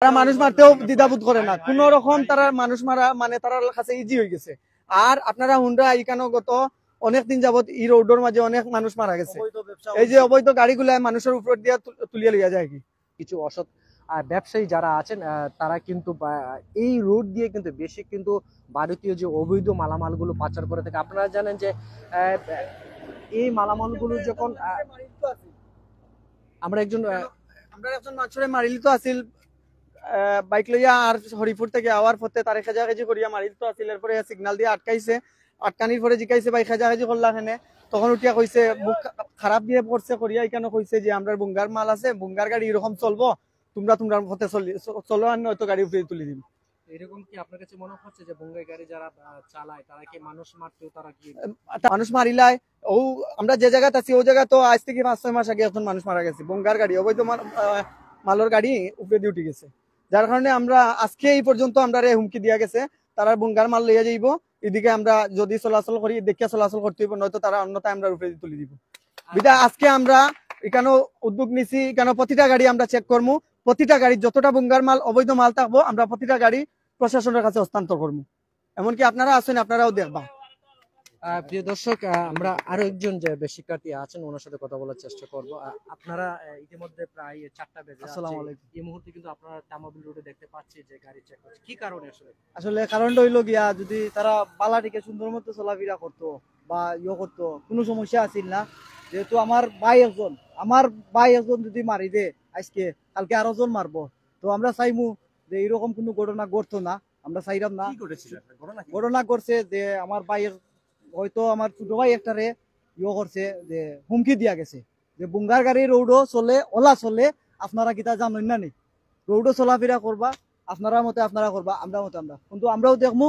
তারা মানুষ মারতেও দ্বিধাবোধ করে না, কোন রকম তারা মানুষ মারা মানে তার কাছে ইজি হয়ে গেছে। আর আপনারা হুন্ডা এখানে গত অনেকদিন যাবত এই রোডের মাঝে অনেক মানুষ মারা গেছে, এই যে অবৈধ গাড়িগুলা মানুষের উপর দিয়ে তুলিয়ে লইয়া যায় কি কিছু অসৎ ব্যবসায়ী যারা আছেন তারা কিন্তু এই রোড দিয়ে কিন্তু বেশি কিন্তু ভারতীয় যে অবৈধ মালামালগুলো পাচার করে থাকে। আপনারা জানেন যে এই মালামালগুলো যখন আমরা একজন মানুষের মারিলিত আছিল বাইক লইয়া আর হরিপুর থেকে আওয়ার পথে তারে খেজাখেজি করিয়া মারিলিত আছিল, এরপরে সিগনাল দিয়ে আটকাইছে, আটকানির পরে জিকাইছে ভাই খেজাখেজি করলা হেনে, তখন উঠিয়া কইছে মুখ খারাপ দিয়ে পড়ছে করিয়া এখানে কইছে যে আমরা বুঙ্গার মাল আছে, বুঙ্গার গাড়ি এরকম চলবো, তোমরা পথে চলো আর নয়তো গাড়ি উপরে তুলে দিন। এরকম কি আপনার কাছে মনে হচ্ছে যে বুঙ্গাই গাড়ি যারা চালায় তারা কি মানুষ মারতেও তারা কি মানুষ মারিলাই? ও আমরা যে জায়গাতে আছি ও জায়গা তো আজ থেকে 5-6 মাস আগে এখন মানুষ মারা গেছে, বুঙ্গার গাড়ি অবৈধ মালের গাড়ি উপরে দিয়ে উঠে গেছে, যার কারণে আমরা আজকে এই পর্যন্ত আমরা হুমকি দিয়া গেছে তারা বুঙ্গার মাল লইয়া যাইব, এদিকে আমরা যদি চলাচল করি দেখিয়া চলাচল করতে হইব, নয়তো তারা অন্যথায় আমরা উপরে তুলে দিব। বিদা আজকে আমরা এখানে উদ্যোগ নিছি, এখানে প্রতিটা গাড়ি আমরা চেক করবো, প্রতিটা গাড়ি যতটা বুঙ্গার মাল অবৈধ মাল থাকবো আমরা প্রতিটা গাড়ি প্রশাসনের কাছে হস্তান্তর করবো, এমনকি আপনারা আছেন আপনারাও দেখবা। প্রিয় দর্শক, আমরা আরো একজন যে শিক্ষার্থী আছেন ওনার সাথে কথা বলার চেষ্টা করব। আপনারা ইতিমধ্যে প্রায় 4টা বেজে আসসালামু আলাইকুম। এই মুহূর্তে কিন্তু আপনারা তামাবিল রোডে দেখতে পাচ্ছি যে গাড়ি চেক করছে, কি কারণে আসলে? আসলে কারণটা হইলো গিয়া যদি তারা বালাটিকে সুন্দর মতো চলাফেরা করতো বা করতো কোনো সমস্যা আছিল না, যেহেতু আমার ভাই একজন যদি মারি দে আজকে কালকে আরো জন মারবো, তো আমরা চাইমু যে এরকম কোনো ঘটনা ঘটতো না, আমরা চাইলাম না। ঘটনা করছে যে আমার ভাইয়ের হয়তো আমার ছোট ভাই একটারে করছে যে হুমকি দিয়া গেছে যে বুঙ্গার গাড়ি রোডও চলে ওলা চলে, আপনারা কিতা জানেন না নি, রোডও চলাফেরা করবা আপনারা মতে আপনারা করবা, আমরা মতে আমরা, কিন্তু আমরাও দেখবো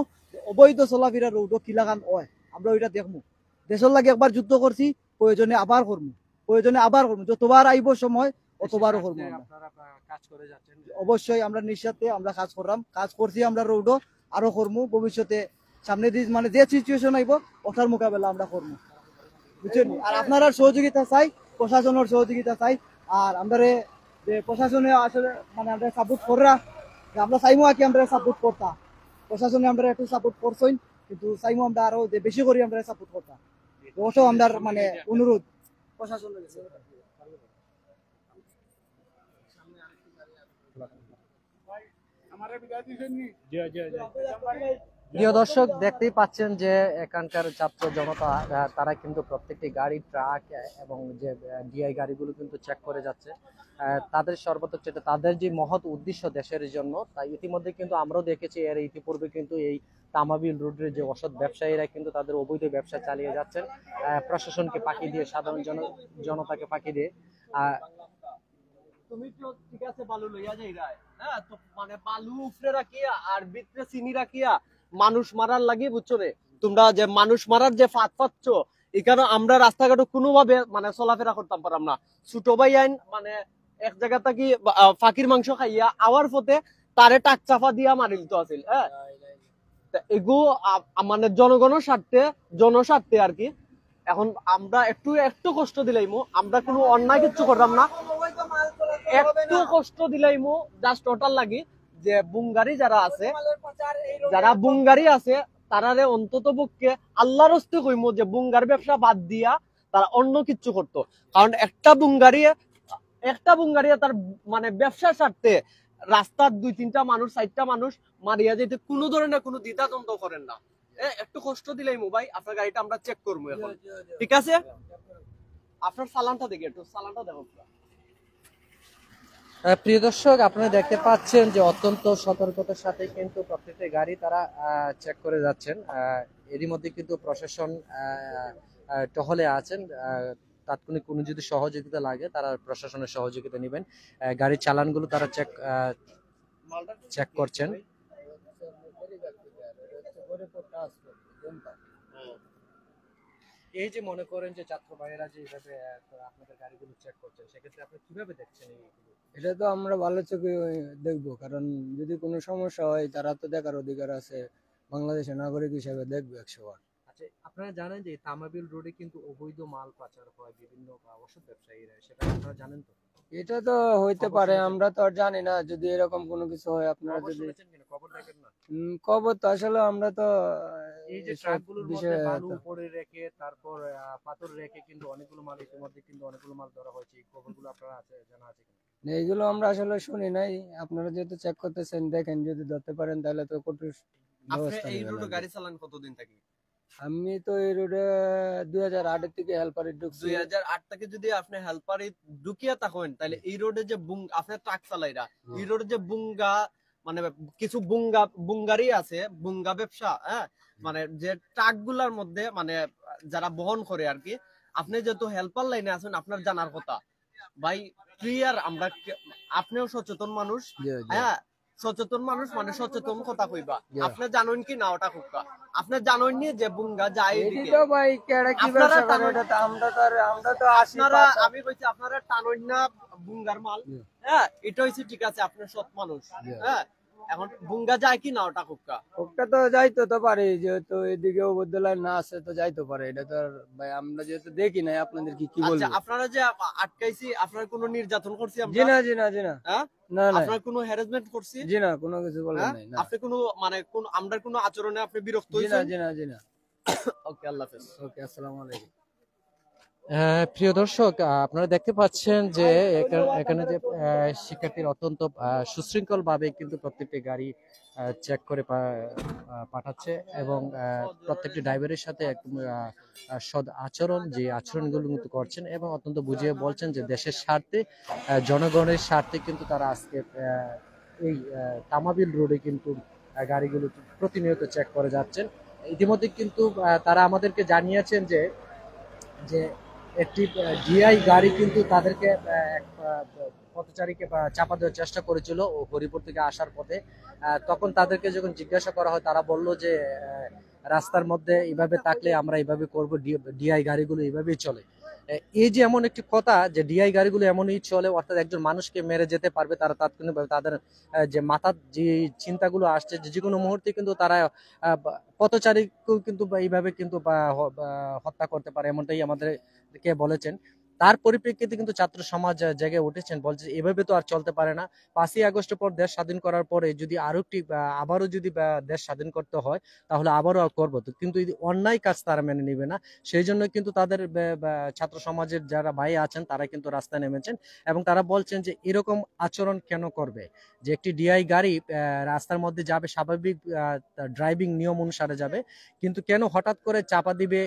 অবৈধ চলাফেরা রোডও কিলাগান হয়, আমরা ওইটা দেখবো। দেশের লাগে একবার যুদ্ধ করছি, প্রয়োজনে আবার করবো, যতবার আইব সময় অতবারও করবো। অবশ্যই আমরা নিঃস্বার্থে আমরা কাজ করছি আমরা রোডও আরো করবো ভবিষ্যতে, সামনে দিয়ে মানে যে সিচুয়েশন আইব ওটার মোকাবেলা আমরা করবো, বুঝছেন। আর আপনারা সহযোগিতা চাই, প্রশাসনের সহযোগিতা চাই, আর আমরা যে প্রশাসনে আসলে মানে আমরা সাপোর্ট করা, আমরা চাইমো আর কি আমরা সাপোর্ট করতাম, প্রশাসনে আমরা একটু সাপোর্ট করছই, কিন্তু চাইমো আমরা আরো যে বেশি করে আমরা সাপোর্ট করতাম, ওটাও আমরা মানে অনুরোধ প্রশাসনের কাছে। প্রিয় দর্শক, দেখতেই পাচ্ছেন যে এখানকার ছাত্র জনতা তারা কিন্তু প্রত্যেকটি গাড়ি, ট্রাক এবং যে ডিআই গাড়িগুলো কিন্তু চেক করে যাচ্ছে। তাদের সর্বোচ্চ তাদের যে মহৎ উদ্দেশ্য দেশের জন্য, তাই ইতিমধ্যে কিন্তু আমরাও দেখেছি এর ইতিপূর্বে কিন্তু এই তামাবিল রোডের যে অসৎ ব্যবসায়ীরা কিন্তু তাদের অবৈধ ব্যবসা চালিয়ে যাচ্ছেন, প্রশাসনকে ফাঁকি দিয়ে, সাধারণ জনতাকে ফাঁকি দিয়ে। তুমি তো ঠিক আছে বালু লইয়া যাইরা, হ্যাঁ তো মানে বালু উপরে রাখিয়া আর ভিতরে চিনি রাখিয়া মানুষ মারার লাগি, বুঝছো রে তোমরা যে মানুষ মারার যে ফাঁদ পাচ্ছ, এখানে আমরা রাস্তাঘাটে কোনোভাবে মানে চলাফেরা করতাম পারলাম না। ছোট ভাই আইন মানে এক জায়গা থাকি ফাঁকির মাংস খাইয়া আওয়ার পথে তারে টাক চাপা দিয়া মারিল তো আছিল, হ্যাঁ এগু মানে জনস্বার্থে আর কি। এখন আমরা একটু কষ্ট দিলাইমু, আমরা কোনো অন্যায় কিছু করলাম না, একটু কষ্ট দিলাইমু জাস্ট ওটার লাগি যে বুঙ্গারি যারা বুঙ্গারি আছে তারারে অন্তত পক্ষে আল্লাহর হস্তে কইমু যে বুঙ্গার ব্যবসা বাদ দিয়া তারা অন্য কিছু করতো। কারণ একটা বুঙ্গারিয়া তার মানে ব্যবসার স্বার্থে রাস্তার 2-3টা মানুষ 4টা মানুষ মারিয়া যেতে কোনো ধরনের কোনো দ্বিধাদ্বন্দ্ব করেন না। একটু কষ্ট দিলাইমু ভাই, আপনার গাড়িটা আমরা চেক করবো এখন, ঠিক আছে? আপনার চালানটা দেখি, একটু চালানটা দেখো। প্রিয় দর্শক, আপনারা দেখতে পাচ্ছেন যে অত্যন্ত সতর্কতার সাথে কিন্তু প্রত্যেকটি গাড়ি তারা চেক করে যাচ্ছেন। এরই মধ্যে কিন্তু প্রশাসন টহলে আছেন, তাৎক্ষণিক কোনো যদি সহযোগিতা লাগে তারা প্রশাসনের সহযোগিতা নেবেন। গাড়ির চালানগুলো তারা চেক করছেন। এই যে মনে করেন যে ছাত্র ভাইয়েরা যে এইভাবে আপনাদের গাড়িগুলো চেক করছেন, সেক্ষেত্রে আপনি কিভাবে দেখছেন এইগুলো? এটা তো আমরা ভালো চোখে দেখবো, কারণ যদি কোনো সমস্যা হয় তারা তো দেখার অধিকার আছে, বাংলাদেশের নাগরিক হিসেবে দেখবো 100 বার। আচ্ছা, আপনারা জানেন যে তামাবিল রোডে কিন্তু অবৈধ মাল পাচার হয় বিভিন্ন অসৎ ব্যবসায়ীরা, সেটা আপনারা জানেন তো? এটা তো হইতে খবর পারে, শুনেছেন? আমরা তো আর জানি না। যদি এরকম কোনো কিছু হয়, আপনারা খবর যদি শুনেছেন কিনা? খবর দেখেন না? খবর তো আসলে আমরা তো এই যে এসব ট্রাকগুলোর মধ্যে বিষয়ে বালু তো উপরে রেখে তারপর পাথর রেখে কিন্তু অনেকগুলো মাল ইতিমধ্যে কিন্তু অনেকগুলো মাল ধরা হয়েছে। এই খবরগুলো আপনারা আছে জানা আছে কিনা? এইগুলো আমরা আসলে শুনি নাই। আপনারা যেহেতু চেক করতেছেন, দেখেন যদি ধরতে পারেন তাহলে তো কঠোর আপনি ব্যবস্থা এই নেবেন রোডে আর কি। গাড়ি চালান কতদিন থাকি? আমি তো এই রোডে 2008 থেকে হেল্পারে ঢুকছি। 2008 থেকে যদি আপনি হেল্পারে ঢুকিয়া থাকেন তাহলে এই রোডে যে আপনি ট্রাক চালাইরা এই রোডে যে বুঙ্গা মানে কিছু বুঙ্গারি আছে, বুঙ্গা ব্যবসা, হ্যাঁ, মানে যে ট্রাক গুলার মধ্যে মানে যারা বহন করে আর কি, আপনি যেহেতু হেল্পার লাইনে আছেন আপনার জানার কথা ভাই। ক্লিয়ার আমরা আপনিও সচেতন মানুষ, জি জি হ্যাঁ, সচেতন মানুষ মানে সচেতন কথা কইবা। জি। আপনি জানেন কি না ওটা কুক্কা? আপনি জানেন নি যে বুঙ্গা যায় এটি এদিকে? তো ভাই কেডা কি আপনারা ব্যবসা করে, টানুন, এটা তো আমরা তো আসি আপনারা পাতা। আমি কইছি আপনারা টানুন না বুঙ্গার মাল, জি হ্যাঁ, এটা হইছে ঠিক আছে, আপনি সৎ মানুষ, জি। হ্যাঁ। এখন বুঙ্গা যায় কি না ওটা কুক্কা? ওটা তো যাইতো তো পারে, যেহেতু এদিকে বিদ্যালয় না আছে তো যাইতে পারে। এটা তো আর ভাই আমরা যেহেতু দেখি নাই, আপনাদের কি আচ্ছা, বলবো। আপনারা যে আটকাইছি, আপনার কোনো নির্যাতন করছি জি আমরা? না জি না জি না। হ্যাঁ, না না আপনার কোনো হ্যারাসমেন্ট করছি? জি না, কোনো কিছু বলেন হ্যাঁ, নাই না। আপনি কোনো মানে কোন আমরা কোনো আচরণে আপনি বিরক্ত জি না হইছেন? জি না জি না। ওকে, আল্লাহ হাফেজ। ওকে, আসসালামু আলাইকুম। প্রিয় দর্শক, আপনারা দেখতে পাচ্ছেন যে এখানে যে শিক্ষার্থীর অত্যন্ত সুশৃঙ্খল ভাবে কিন্তু প্রত্যেকটি গাড়ি চেক করে পাঠাচ্ছে এবং প্রত্যেকটি ড্রাইভারের সাথে একদম সদ আচরণ, যে আচরণগুলো কিন্তু করছেন এবং অত্যন্ত বুঝিয়ে বলছেন যে দেশের স্বার্থে, জনগণের স্বার্থে কিন্তু তারা আজকে এই তামাবিল রোডে কিন্তু গাড়িগুলো প্রতিনিয়ত চেক করে যাচ্ছেন। ইতিমধ্যে কিন্তু তারা আমাদেরকে জানিয়েছেন যে যে একটি ডিআই গাড়ি কিন্তু তাদেরকে এক পথচারীকে চাপা দেওয়ার চেষ্টা করেছিল ও হরিপুর থেকে আসার পথে। তখন তাদেরকে যখন জিজ্ঞাসা করা হয় তারা বলল যে রাস্তার মধ্যে এইভাবে থাকলে আমরা এইভাবে করব, ডিআই গাড়িগুলো এইভাবেই চলে। এই যে এমন একটি কথা যে ডিআই গাড়িগুলো এমনই চলে, অর্থাৎ একজন মানুষকে মেরে যেতে পারবে, তারা তাৎক্ষণিকভাবে তাদের যে মাথার যে চিন্তাগুলো আসছে যে যে কোনো মুহূর্তে কিন্তু তারা পথচারীকেও কিন্তু এইভাবে কিন্তু হত্যা করতে পারে, এমনটাই আমাদেরকে বলেছেন। তার পরিপ্রেক্ষিতে কিন্তু ছাত্র সমাজ জেগে উঠেছেন, বলছে এভাবে তো আর চলতে পারে না। 5ই আগস্টের পর দেশ স্বাধীন করার পরে যদি আরো একটি আবারও যদি দেশ স্বাধীন করতে হয় তাহলে আবারও করবো তো, কিন্তু এই অন্যায় কাজ তারা মেনে নিবে না। সেই জন্য কিন্তু তাদের ছাত্র সমাজের যারা ভাই আছেন তারা কিন্তু রাস্তায় নেমেছেন এবং তারা বলছেন যে এরকম আচরণ কেন করবে, যে একটি ডিআই গাড়ি রাস্তার মধ্যে যাবে, স্বাভাবিক ড্রাইভিং নিয়ম অনুসারে যাবে, কিন্তু কেন হঠাৎ করে চাপা দিবে।